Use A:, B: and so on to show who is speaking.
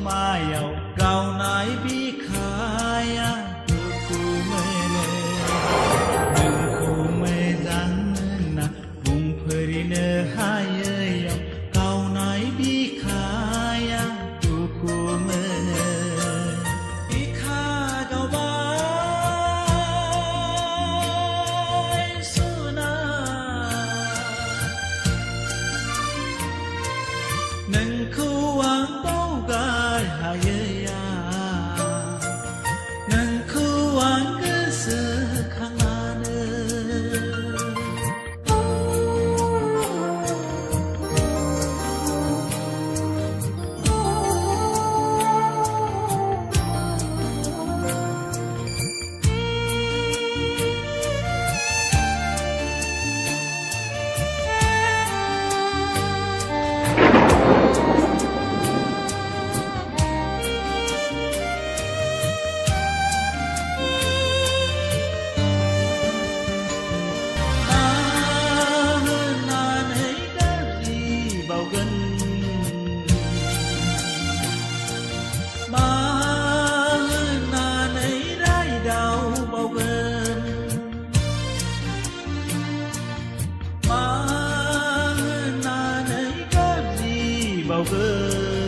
A: Mayaw Gao nai bi khaya Tu khu me le Đừng khu me dang na Vùng phơi nơ hai yaw Gao nai bi khaya Tu khu me le Bi kha gao bai su na Nâng khu ang bao gai hai ya Nâng khu ang cơ sơ khang ane Bao gơ